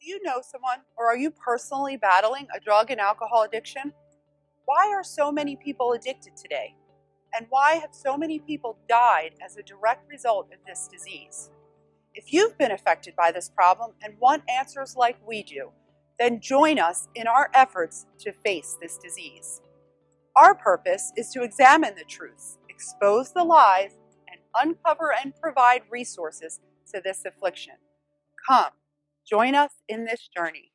Do you know someone, or are you personally battling a drug and alcohol addiction? Why are so many people addicted today? And why have so many people died as a direct result of this disease? If you've been affected by this problem and want answers like we do, then join us in our efforts to face this disease. Our purpose is to examine the truths, expose the lies, and uncover and provide resources to this affliction. Come, join us in this journey.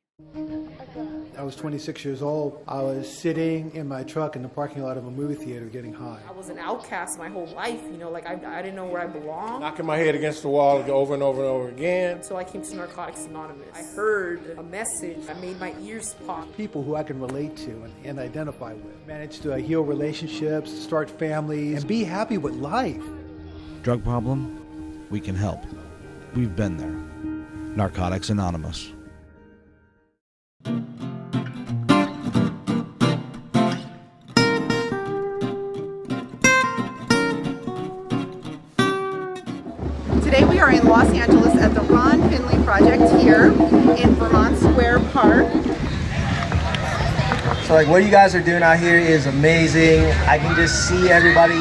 I was 26 years old. I was sitting in my truck in the parking lot of a movie theater getting high. I was an outcast my whole life, I didn't know where I belonged. Knocking my head against the wall over and over and over again. So I came to Narcotics Anonymous. I heard a message that made my ears pop. People who I can relate to and identify with. Managed to heal relationships, start families, and be happy with life. Drug problem? We can help. We've been there. Narcotics Anonymous. Today we are in Los Angeles at the Ron Finley Project here in Vermont Square Park. So what you guys are doing out here is amazing. I can just see everybody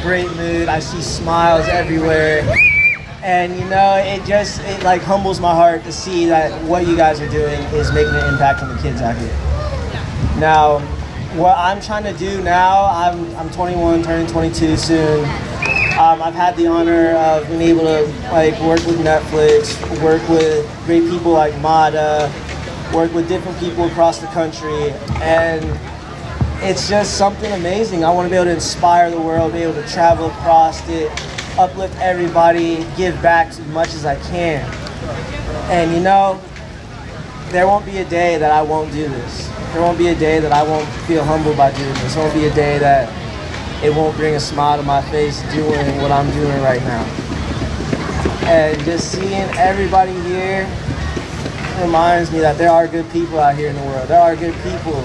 great mood. I see smiles everywhere. And it humbles my heart to see that what you guys are doing is making an impact on the kids out here. Now, what I'm trying to do now, I'm 21, turning 22 soon. I've had the honor of being able to work with Netflix, work with great people like Mada, work with different people across the country, and it's just something amazing. I want to be able to inspire the world, be able to travel across it, uplift everybody, give back as much as I can. And there won't be a day that I won't do this. There won't be a day that I won't feel humbled by doing this. There won't be a day that it won't bring a smile to my face doing what I'm doing right now. And just seeing everybody here reminds me that there are good people out here in the world. There are good people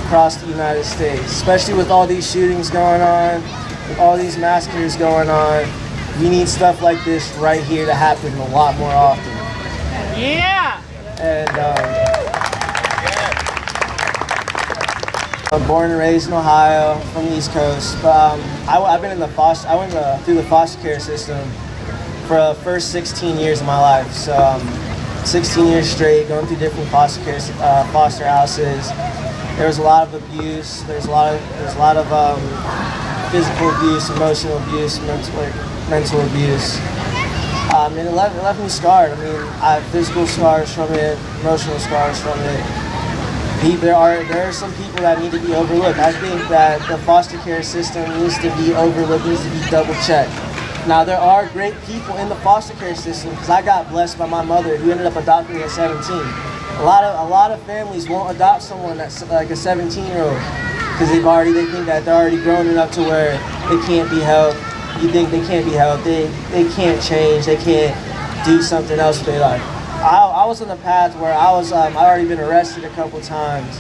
across the United States, especially with all these shootings going on, with all these massacres going on. We need stuff like this right here to happen a lot more often. Yeah! And I'm born and raised in Ohio, from the East Coast. But I've been in the foster. I went through the foster care system for the first 16 years of my life. So 16 years straight, going through different foster houses. There was a lot of abuse. There's a lot of physical abuse, emotional abuse, mental abuse. And it left me scarred. I have physical scars from it, emotional scars from it. There are some people that need to be overlooked. I think that the foster care system needs to be overlooked, needs to be double checked. Now there are great people in the foster care system because I got blessed by my mother who ended up adopting me at 17. A lot of families won't adopt someone that's like a 17-year-old because they think that they're already grown enough to where they can't be helped. You think they can't be helped, they can't change, they can't do something else with their life. I was on the path where I already been arrested a couple times,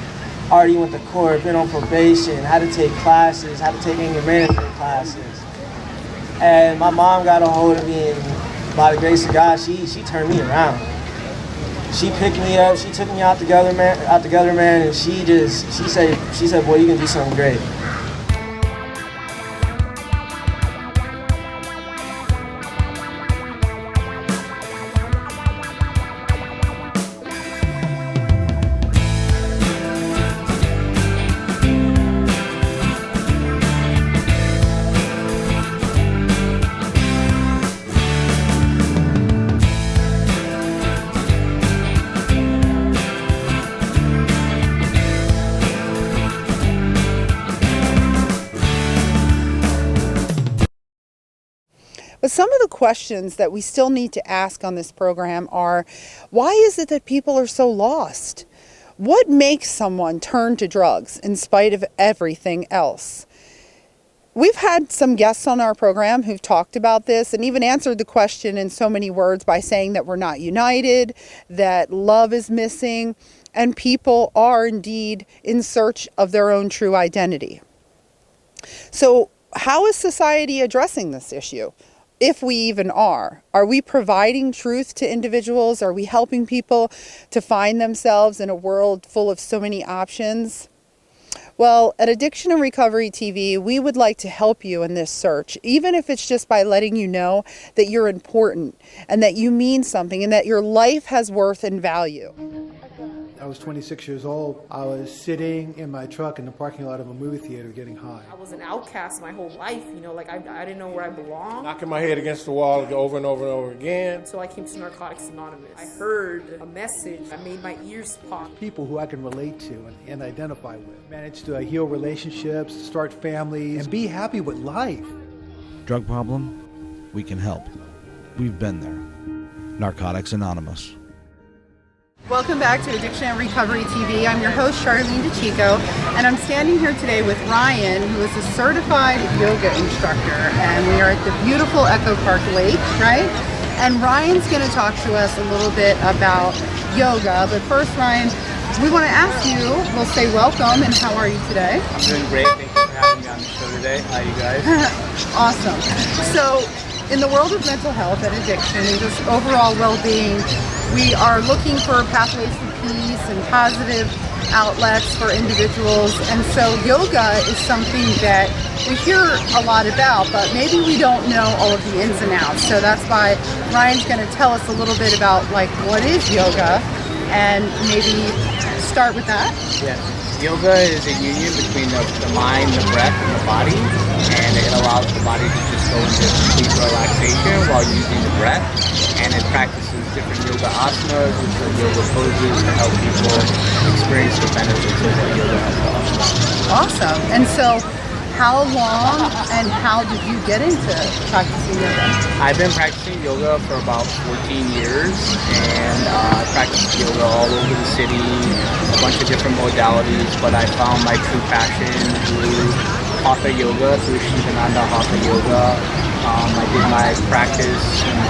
already went to court, been on probation, had to take classes, had to take anger management classes. And my mom got a hold of me, and by the grace of God, she turned me around. She picked me up, she took me out to Gutter Man, and she said, boy, you can do something great. But some of the questions that we still need to ask on this program are, why is it that people are so lost? What makes someone turn to drugs in spite of everything else? We've had some guests on our program who've talked about this and even answered the question in so many words by saying that we're not united, that love is missing, and people are indeed in search of their own true identity. So how is society addressing this issue? if we even are. Are we providing truth to individuals? Are we helping people to find themselves in a world full of so many options? Well, at Addiction and Recovery TV, we would like to help you in this search, even if it's just by letting you know that you're important and that you mean something and that your life has worth and value. I was 26 years old. I was sitting in my truck in the parking lot of a movie theater getting high. I was an outcast my whole life, like I didn't know where I belonged. Knocking my head against the wall over and over and over again. So I came to Narcotics Anonymous. I heard a message that made my ears pop. People who I can relate to and identify with. Managed to heal relationships, start families, and be happy with life. Drug problem? We can help. We've been there. Narcotics Anonymous. Welcome back to Addiction and Recovery TV. I'm your host, Charlene DeChico, and I'm standing here today with Ryan, who is a certified yoga instructor, and we are at the beautiful Echo Park Lake, right? And Ryan's going to talk to us a little bit about yoga, but first, Ryan, we want to ask you, we'll say welcome, and how are you today? I'm doing great. Thank you for having me on the show today. How are you guys? Awesome. So, in the world of mental health and addiction and just overall well-being, we are looking for pathways to peace and positive outlets for individuals. And so yoga is something that we hear a lot about, but maybe we don't know all of the ins and outs. So that's why Ryan's going to tell us a little bit about what is yoga, and maybe start with that. Yeah. Yoga is a union between the mind, the breath, and the body, and it allows the body to just go into complete relaxation while using the breath, and it practices different yoga asanas, which are yoga poses to help people experience the benefits of what yoga has to offer. Awesome. And so how long and how did you get into practicing yoga? I've been practicing yoga for about 14 years, and I practiced yoga all over the city, a bunch of different modalities, but I found my true passion through Hatha Yoga, through Shivananda Hatha Yoga. I did my practice and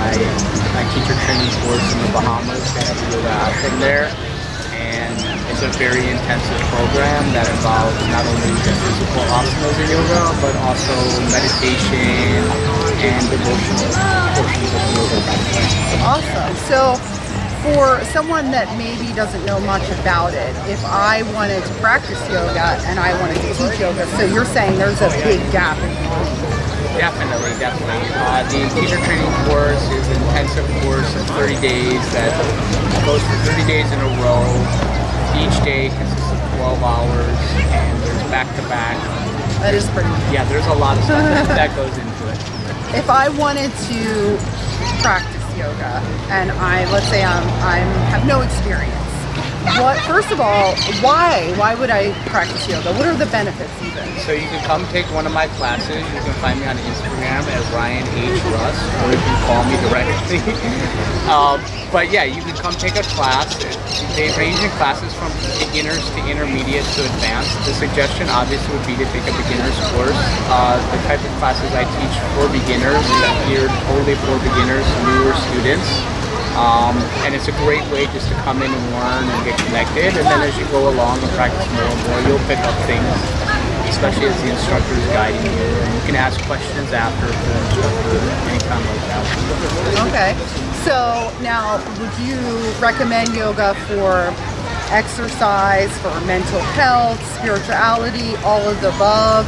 my teacher training course in the Bahamas. They have a yoga ashram there, and it's a very intensive program that involves not only the physical asanas in yoga, but also meditation and devotional portions of yoga practice. Awesome. So for someone that maybe doesn't know much about it, if I wanted to practice yoga and I wanted to teach yoga, so you're saying there's a big gap in between. Definitely. The teacher training course is an intensive course of 30 days that goes for 30 days in a row. Each day consists of 12 hours, and there's back-to-back. That is pretty much. Yeah, there's a lot of stuff that goes into it. If I wanted to practice yoga and let's say I have no experience, first of all, why would I practice yoga? What are the benefits even? So you can come take one of my classes. You can find me on Instagram at Ryan H. Russ, or you can call me directly. But yeah, you can come take a class. They range in classes from beginners to intermediate to advanced. The suggestion obviously would be to take a beginner's course. The type of classes I teach for beginners is geared totally for beginners, newer students. And it's a great way just to come in and learn and get connected, and then as you go along and practice more and more, you'll pick up things, especially as the instructor is guiding you, and you can ask questions after the instructor anytime like that. Okay, so now would you recommend yoga for exercise, for mental health, spirituality, all of the above?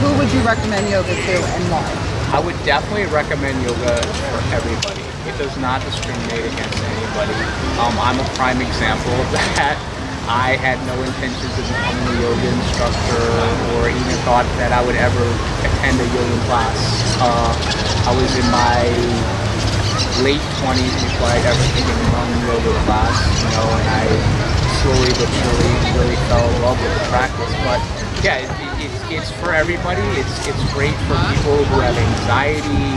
Who would you recommend yoga to and why? I would definitely recommend yoga for everybody. It does not discriminate against anybody. I'm a prime example of that. I had no intentions of becoming a yoga instructor or even thought that I would ever attend a yoga class. I was in my late 20s before I'd ever taken one yoga class, and I slowly but surely really fell in love with the practice. But yeah, it's for everybody. It's great for people who have anxiety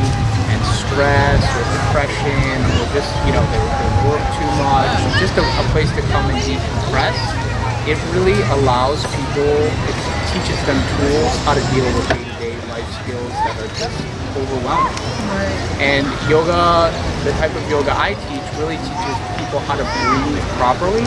and stress or depression, or just they work too much. Just a place to come and decompress. It really allows people. It teaches them tools how to deal with day-to-day life skills that are just overwhelming. Right. And yoga, the type of yoga I teach, really teaches people how to breathe properly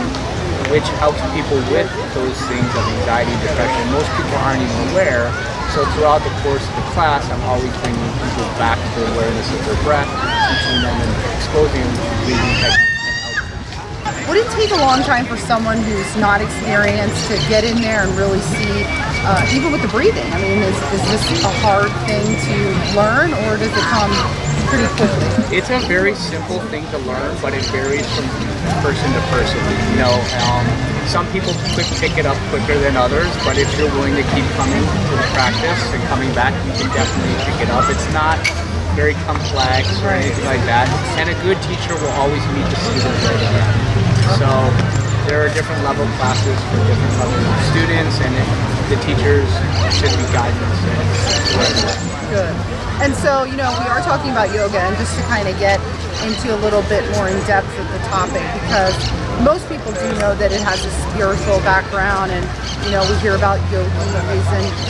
which helps people with those things of anxiety, depression. Most people aren't even aware. So throughout the course of the class, I'm always bringing people back to awareness of their breath, teaching them and exposing them to breathing techniques. Would it take a long time for someone who's not experienced to get in there and really see, even with the breathing? I mean, is this a hard thing to learn, or does it come pretty quickly? It's a very simple thing to learn, but it varies from person to person. You know, some people pick it up quicker than others, but if you're willing to keep coming to the practice and coming back, you can definitely pick it up. It's not very complex or anything like that, and a good teacher will always meet the student where they are. So there are different level classes for different levels of students, and the teachers should be guidance. Good. And so, you know, we are talking about yoga, and just to kind of get into a little bit more in depth of the topic, because most people do know that it has a spiritual background, and, you know, we hear about yogis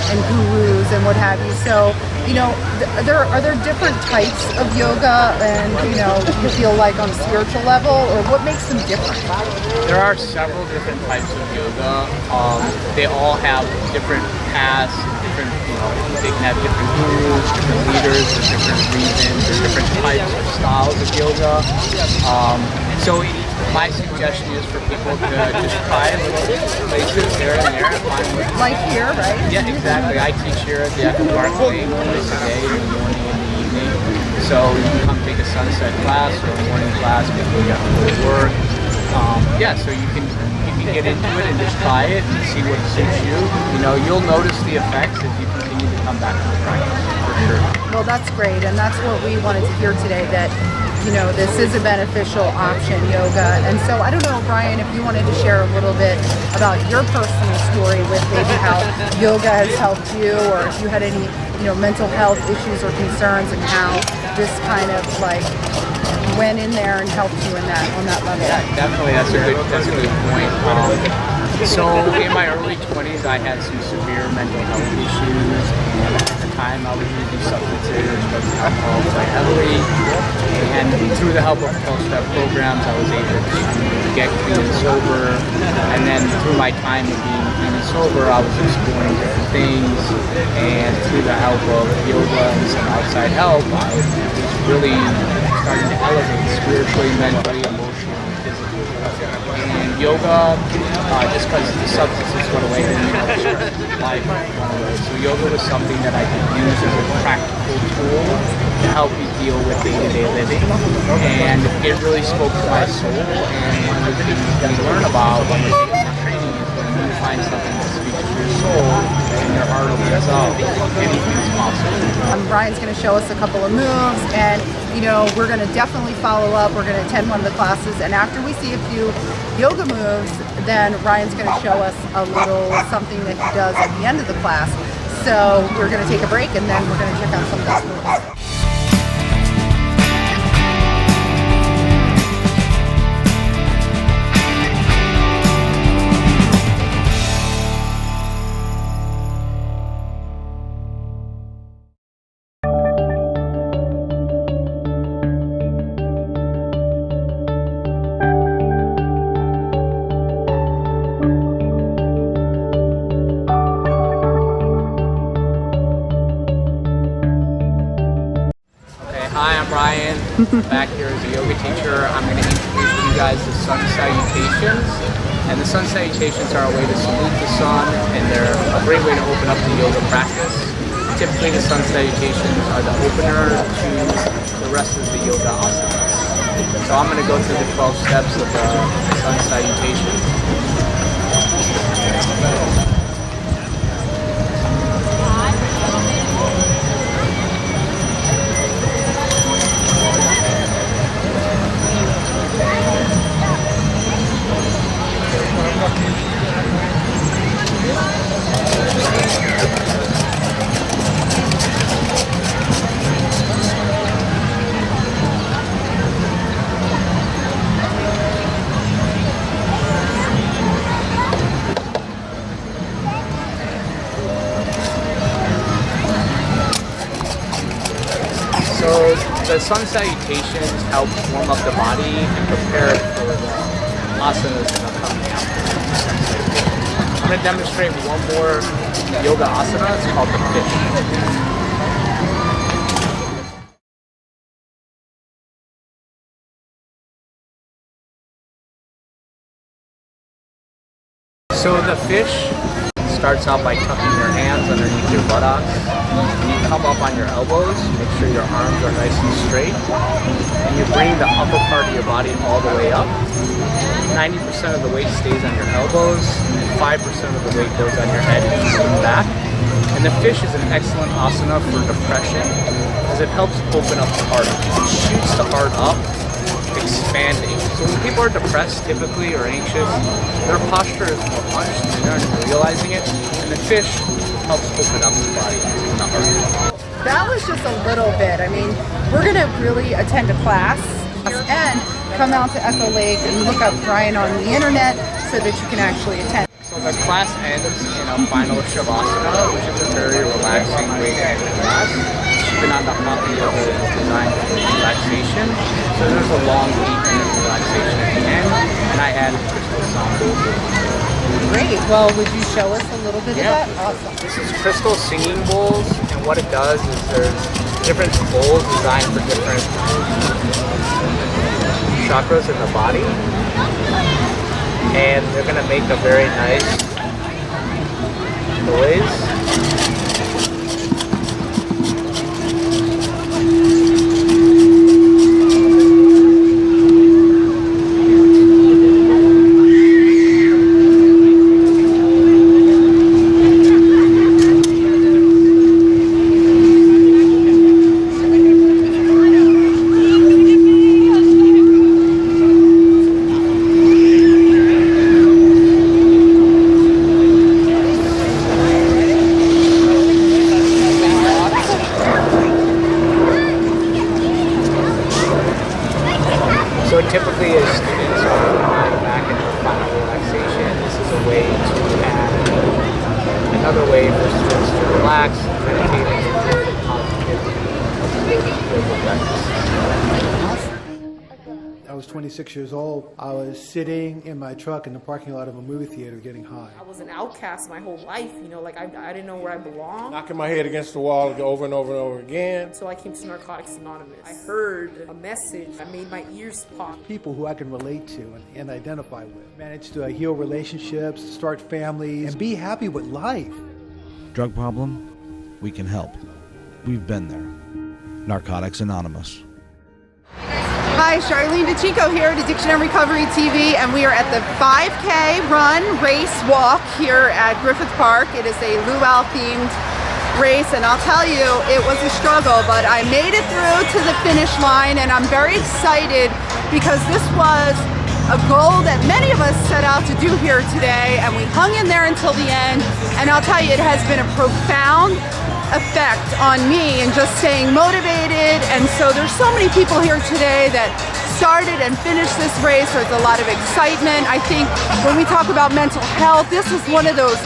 and gurus and what have you. So, you know, are there different types of yoga, and, you know, do you feel like on a spiritual level, or what makes them different? There are several different types of yoga. They all have different paths, different, you know, they can have different gurus, different leaders, or different reasons, or different types or styles of yoga. So my suggestion is for people to just try little places here and there. Like here, right? Yeah, exactly. I teach here at the Echo Park twice a day, in the morning and the evening. So you can come take a sunset class or a morning class before you have to go to work. So you can get into it and just try it and see what suits you. You know, you'll notice the effects if you continue to come back to the practice, for sure. Well, that's great, and that's what we wanted to hear today, that, you know, this is a beneficial option, yoga. And so I don't know, Brian, if you wanted to share a little bit about your personal story with maybe how yoga has helped you, or if you had any, you know, mental health issues or concerns, and how this kind of like went in there and helped you in that, on that level. Yeah, definitely. That's a good point. So in my early 20s, I had some severe mental health issues, and at the time I was using substances, drugs, and alcohol quite heavily. And through the help of 12-step programs, I was able to get clean and sober. And then through my time of being clean and sober, I was exploring different things. And through the help of yoga and some outside help, I was really starting to elevate spiritually, mentally, emotionally, physically. And yoga, just because the substances went away, life went away. So yoga was something that I could use as a practical tool to help me deal with day-to-day living. And it really spoke to my soul. And one of the things we learn about when we're taking the training is when you find something that speaks to your soul and your heart opens up, anything's possible. Brian's going to show us a couple of moves, and, you know, we're going to definitely follow up. We're going to attend one of the classes, and after we see a few yoga moves, then Ryan's going to show us a little something that he does at the end of the class. So we're going to take a break, and then we're going to check out some of those moves. Hi, I'm Ryan, back here as a yoga teacher. I'm going to introduce you guys the sun salutations. And the sun salutations are a way to salute the sun, and they're a great way to open up the yoga practice. Typically the sun salutations are the opener to the rest of the yoga asanas. So I'm going to go through the 12 steps of the sun salutations. So the sun salutations help warm up the body and prepare it for the asanas that are coming out. I'm going to demonstrate one more yoga asana. It's called the fish. So the fish starts out by tucking your hands underneath your buttocks. And you come up on your elbows, make sure your arms are nice and straight. And you bring the upper part of your body all the way up. 90% of the weight stays on your elbows, and 5% of the weight goes on your head and you lean back. And the fish is an excellent asana for depression because it helps open up the heart. It shoots the heart up, expanding. So when people are depressed typically or anxious, their posture is more hunched and they're not realizing it, and the fish helps open up the body and the heart. That was just a little bit. I mean, we're going to really attend a class and come out to Echo Lake and look up Brian on the internet so that you can actually attend. So the class ends in a final Shavasana, which is a very relaxing way to end the class. Even on the hot yoga is designed for relaxation. So there's a long 8-minute relaxation at the end, and I added crystal samba. Great. Well, would you show us a little bit of that? Awesome. This is crystal singing bowls, and what it does is there's different bowls designed for different chakras in the body. And they're going to make a very nice noise. So typically as students are going back into a final relaxation, this is a way to add another way for students to relax, meditate, and enjoy the positivity of yoga practice. I was 26 years old. I was sitting in my truck in the parking lot of a movie theater getting high. I was an outcast my whole life, you know, like I didn't know where I belonged. Knocking my head against the wall over and over and over again. So I came to Narcotics Anonymous. I heard a message that made my ears pop. People who I can relate to and identify with. Manage to heal relationships, start families, and be happy with life. Drug problem? We can help. We've been there. Narcotics Anonymous. Hi, Charlene DeChico here at Addiction and Recovery TV, and we are at the 5K run, race, walk here at Griffith Park. It is a luau themed race, and I'll tell you, it was a struggle, but I made it through to the finish line, and I'm very excited because this was a goal that many of us set out to do here today, and we hung in there until the end, and I'll tell you, it has been a profound effect on me and just staying motivated. And so there's so many people here today that started and finished this race. There's a lot of excitement. I think when we talk about mental health, this is one of those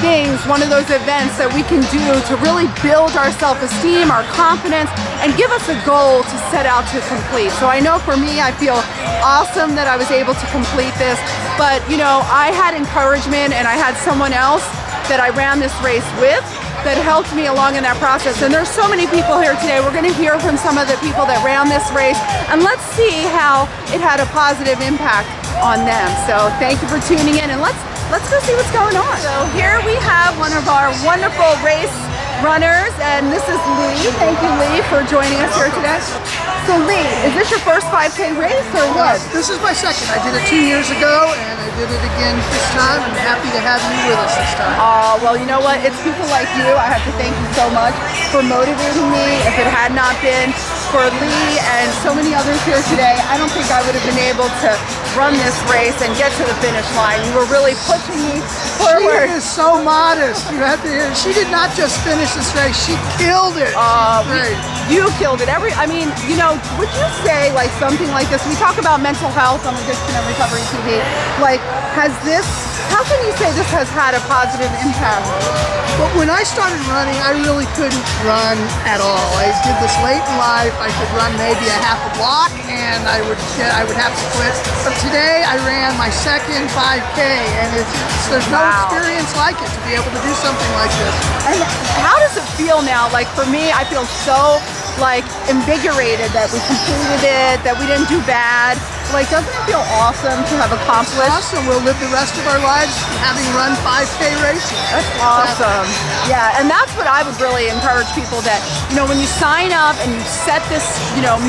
things, one of those events that we can do to really build our self-esteem, our confidence, and give us a goal to set out to complete. So I know for me, I feel awesome that I was able to complete this, but you know, I had encouragement and I had someone else that I ran this race with that helped me along in that process. And there's so many people here today. We're going to hear from some of the people that ran this race, and let's see how it had a positive impact on them. So thank you for tuning in, and let's go see what's going on. So here we have one of our wonderful race runners, and this is Lee. Thank you, Lee, for joining us here today. So Lee, is this your first 5K race or what? This is my second. I did it 2 years ago, and I did it again this time. I'm happy to have you with us this time. Well, you know what? It's people like you. I have to thank you so much for motivating me. If it had not been for Lee and so many others here today, I don't think I would have been able to run this race and get to the finish line. You were really pushing me forward. She is so modest. You have to hear. She did not just finish this race. She killed it. You killed it. I mean, you know, would you say like something like this? We talk about mental health on Addiction and Recovery TV. Like, has this How can you say this has had a positive impact? But when I started running, I really couldn't run at all. I did this late in life. I could run maybe a half a block, and I would have to quit. But today, I ran my second 5K, and there's no experience like it to be able to do something like this. And how does it feel now? Like for me, I feel so invigorated that we completed it, that we didn't do bad. Like, doesn't it feel awesome to have accomplished? Awesome. We'll live the rest of our lives having run 5K races. That's awesome. Yeah, and that's what I would really encourage people that, when you sign up and you set this,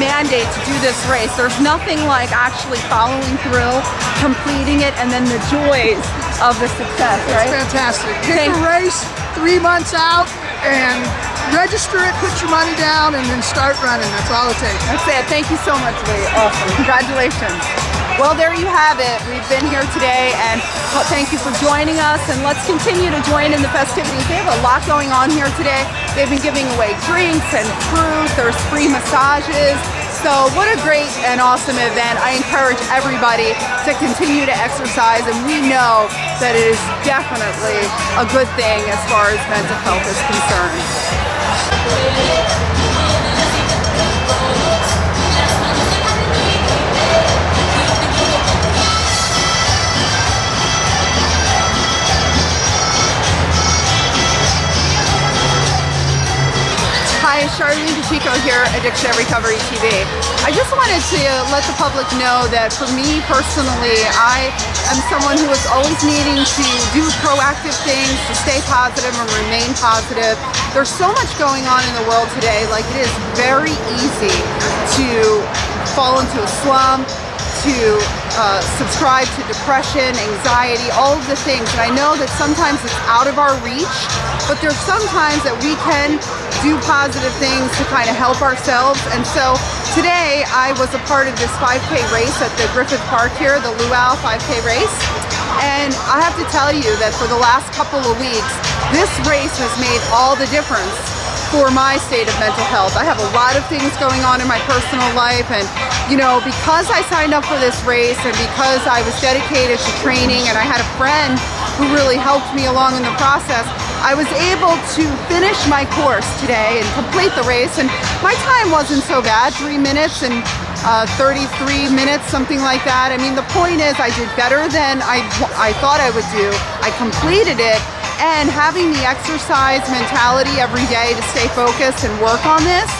mandate to do this race, there's nothing like actually following through, completing it, and then the joys of the success, right? It's fantastic. Pick a race 3 months out and register it, put your money down, and then start running. That's all it takes. That's it. Thank you so much, Lee. Awesome. Congratulations. Well, there you have it. We've been here today, and thank you for joining us, and let's continue to join in the festivities. They have a lot going on here today. They've been giving away drinks and fruit. There's free massages. So what a great and awesome event. I encourage everybody to continue to exercise, and we know that it is definitely a good thing as far as mental health is concerned. Hi, Charlene Pacheco here, Addiction and Recovery TV. I just wanted to let the public know that for me personally, I am someone who is always needing to do proactive things to stay positive and remain positive. There's so much going on in the world today. Like, it is very easy to fall into a slump, to subscribe to depression, anxiety, all of the things. And I know that sometimes it's out of our reach, but there's sometimes that we can do positive things to kind of help ourselves. And so today I was a part of this 5K race at the Griffith Park here, the Luau 5K race. And I have to tell you that for the last couple of weeks, this race has made all the difference for my state of mental health. I have a lot of things going on in my personal life, and because I signed up for this race and because I was dedicated to training, and I had a friend who really helped me along in the process, I was able to finish my course today and complete the race, and my time wasn't so bad, 3 minutes and 33 minutes, something like that. I mean, the point is I did better than I thought I would do. I completed it, and having the exercise mentality every day to stay focused and work on this,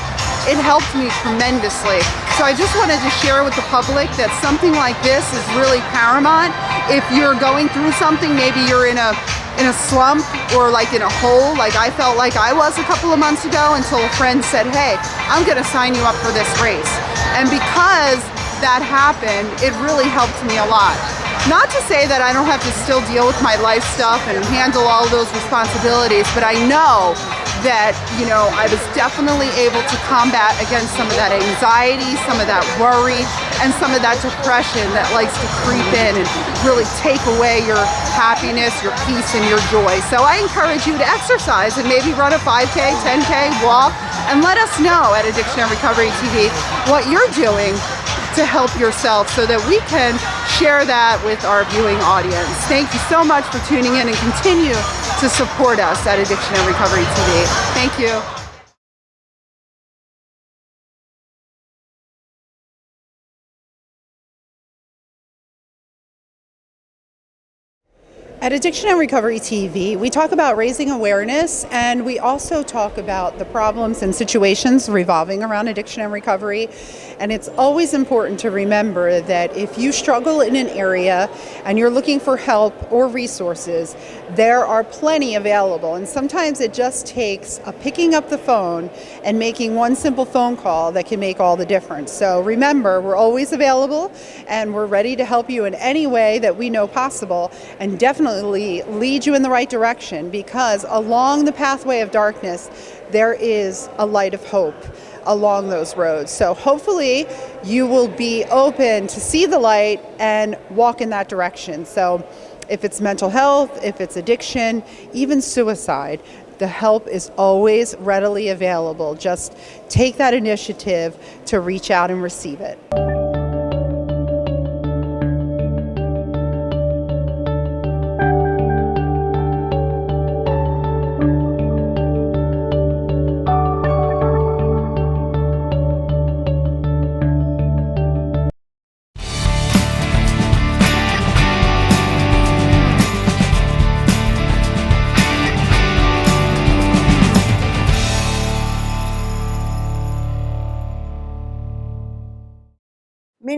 it helped me tremendously. So I just wanted to share with the public that something like this is really paramount. If you're going through something, maybe you're in a slump or like in a hole, like I felt like I was a couple of months ago, until a friend said, hey, I'm gonna sign you up for this race. And because that happened, it really helped me a lot. Not to say that I don't have to still deal with my life stuff and handle all those responsibilities, but I know that, I was definitely able to combat against some of that anxiety, some of that worry, and some of that depression that likes to creep in and really take away your happiness, your peace, and your joy. So I encourage you to exercise and maybe run a 5K, 10K, walk, and let us know at Addiction and Recovery TV what you're doing to help yourself so that we can share that with our viewing audience. Thank you so much for tuning in, and continue to support us at Addiction and Recovery TV. Thank you. At Addiction and Recovery TV, we talk about raising awareness, and we also talk about the problems and situations revolving around addiction and recovery. And it's always important to remember that if you struggle in an area and you're looking for help or resources, there are plenty available. And sometimes it just takes picking up the phone and making one simple phone call that can make all the difference. So remember, we're always available, and we're ready to help you in any way that we know possible, and definitely lead you in the right direction, because along the pathway of darkness, there is a light of hope along those roads. So hopefully you will be open to see the light and walk in that direction. So if it's mental health, if it's addiction, even suicide, the help is always readily available. Just take that initiative to reach out and receive it.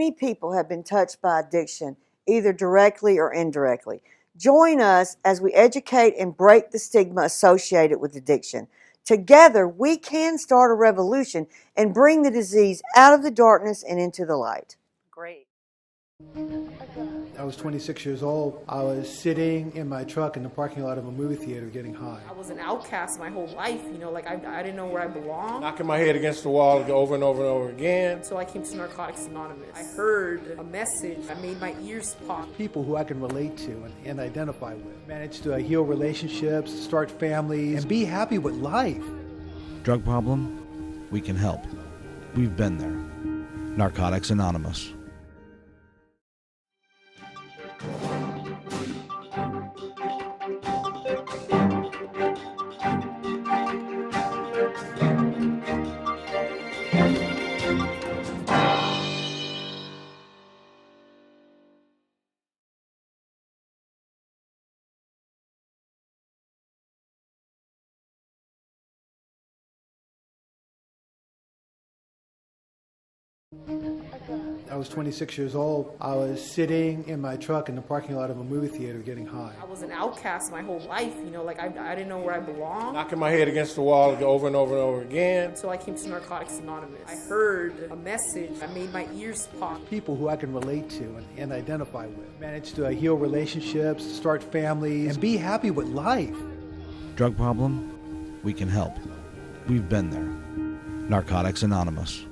Many people have been touched by addiction, either directly or indirectly. Join us as we educate and break the stigma associated with addiction. Together, we can start a revolution and bring the disease out of the darkness and into the light. Great. I was 26 years old. I was sitting in my truck in the parking lot of a movie theater getting high. I was an outcast my whole life, like I didn't know where I belonged. Knocking my head against the wall over and over and over again. So I came to Narcotics Anonymous. I heard a message. I made my ears pop. People who I can relate to and identify with. Managed to heal relationships, start families, and be happy with life. Drug problem? We can help. We've been there. Narcotics Anonymous. I was 26 years old. I was sitting in my truck in the parking lot of a movie theater getting high. I was an outcast my whole life, like I didn't know where I belonged. Knocking my head against the wall over and over and over again. So I came to Narcotics Anonymous. I heard a message. I made my ears pop. People who I can relate to and identify with. Managed to heal relationships, start families, and be happy with life. Drug problem? We can help. We've been there. Narcotics Anonymous.